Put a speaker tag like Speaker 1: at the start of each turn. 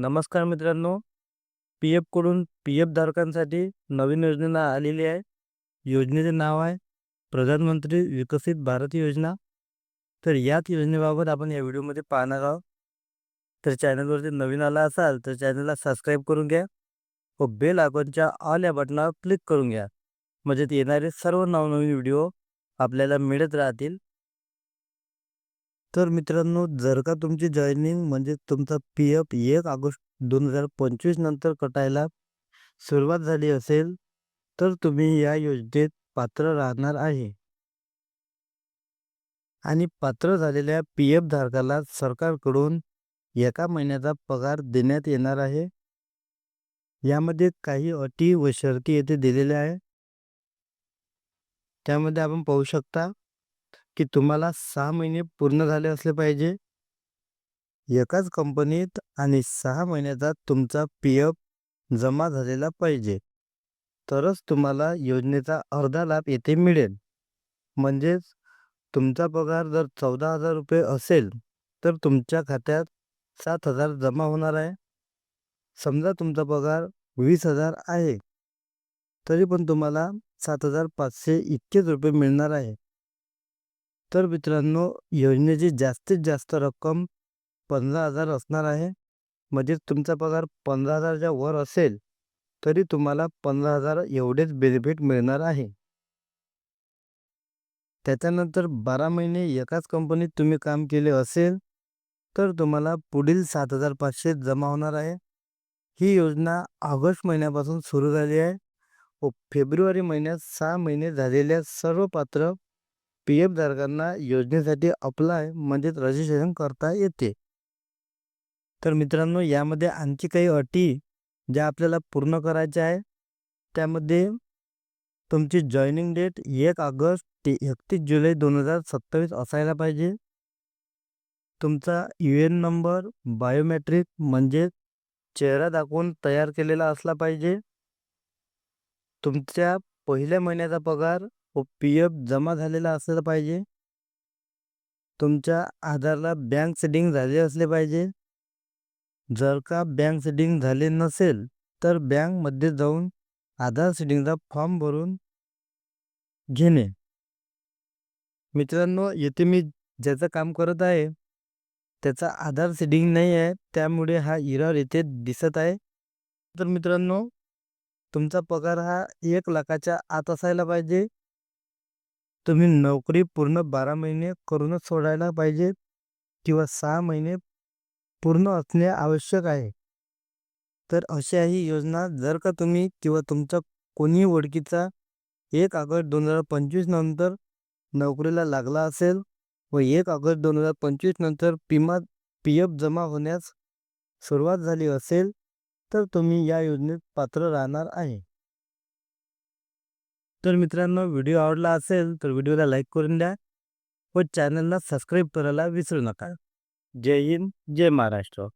Speaker 1: नमस्कार मित्रांनो, पी-एफकडून पी-एफ धारकांसाठी नवीन योजना आलेली आहे. योजनेचे नाव आहे प्रधानमंत्री विकसित भारत योजना. तर याच योजनेबाबत आपण या व्हिडिओमध्ये पाहणार आहोत. तर चॅनलवरती नवीन आला असाल तर चॅनलला सबस्क्राईब करून घ्या व बेल आयकॉनच्या ऑल या बटनावर क्लिक करून घ्या. म्हणजे येणारे सर्व नवनवीन व्हिडिओ आपल्याला मिळत राहतील. तर मित्रांनो, जर का तुमची जॉइनिंग म्हणजे तुमचा पी-एफ 1 ऑगस्ट 2025 नंतर कटायला सुरुवात झाली असेल, तर तुम्ही या योजनेत पात्र राहणार आहे. आणि पात्र झालेल्या पी-एफ धारकाला सरकारकडून एका महिन्याचा पगार देण्यात येणार आहे. यामध्ये काही अटी व शर्ती येथे दिलेल्या आहे. त्यामध्ये आपण पाहू शकता की तुम्हाला 6 महिने पूर्ण झाले असले पाहिजे एकाच कंपनीत आणि 6 महिन्याचा तुमचा पी-एफ जमा झालेला पाहिजे. तरच तुम्हाला योजनेचा अर्धा लाभ येथे मिळेल. म्हणजेच तुमचा पगार जर 14,000 रुपये असेल तर तुमच्या खात्यात 7,000 जमा होणार आहे. समजा तुमचा पगार 20,000 आहे तरी पण तुम्हाला 7,500 इतकेच रुपये मिळणार आहे. तर मित्रांनो, योजनेची जास्तीत जास्त रक्कम 15,000 असणार आहे. म्हणजे तुमचा पगार 15,000च्या वर असेल तरी तुम्हाला 15,000 एवढेच बेनिफिट मिळणार आहे. त्याच्यानंतर 12 महिने एकाच कंपनीत तुम्ही काम केले असेल तर तुम्हाला पुढील 7,500 जमा होणार आहे. ही योजना ऑगस्ट महिन्यापासून सुरू झाली आहे व फेब्रुवारी महिन्यात 6 महिने झालेल्या सर्व पात्र पी-एफ धारकांना योजनेसाठी अप्लाय म्हणजेच रजिस्ट्रेशन करता येते. तर मित्रांनो, यामध्ये आणखी काही अटी ज्या आपल्याला पूर्ण करायच्या आहे. त्यामध्ये तुमची जॉइनिंग डेट 1 ऑगस्ट ते 31 जुलै 2027 असायला पाहिजे. तुमचा यू-एन नंबर बायोमेट्रिक म्हणजे चेहरा दाखवून तयार केलेला असला पाहिजे. तुमच्या पहिल्या महिन्याचा पगार व पी-एफ जमा झालेला असला पाहिजे. तुमच्या आधारला बँक सेटिंग झाले असले पाहिजे. जर का बँक सेटिंग झाले नसेल तर बँकमध्ये जाऊन आधार सेटिंगचा फॉर्म भरून घेणे. मित्रांनो, येथे मी ज्याचं काम करत आहे त्याचा आधार सेटिंग नाही आहे, त्यामुळे हा एरर येथे दिसत आहे. तर मित्रांनो, तुमचा पगार हा 1 लाखाच्या आत असायला पाहिजे. तुम्ही नोकरी पूर्ण 12 महिने करूनच सोडायला पाहिजे किंवा 6 महिने पूर्ण असणे आवश्यक आहे. तर अशा ही योजना जर का तुम्ही किंवा तुमचा कोणी ओळखीचा 1 ऑगस्ट 2025 नंतर नोकरीला लागला असेल व 1 ऑगस्ट 2025 नंतर पी-एफ जमा होण्यास सुरुवात झाली असेल तर तुम्ही या योजनेत पात्र राहणार आहे. तर मित्रांनो, व्हिडिओ आवडला असेल तर व्हिडिओला लाईक करून द्या व चॅनलला सबस्क्राईब करायला विसरू नका. जय हिंद, जय महाराष्ट्र.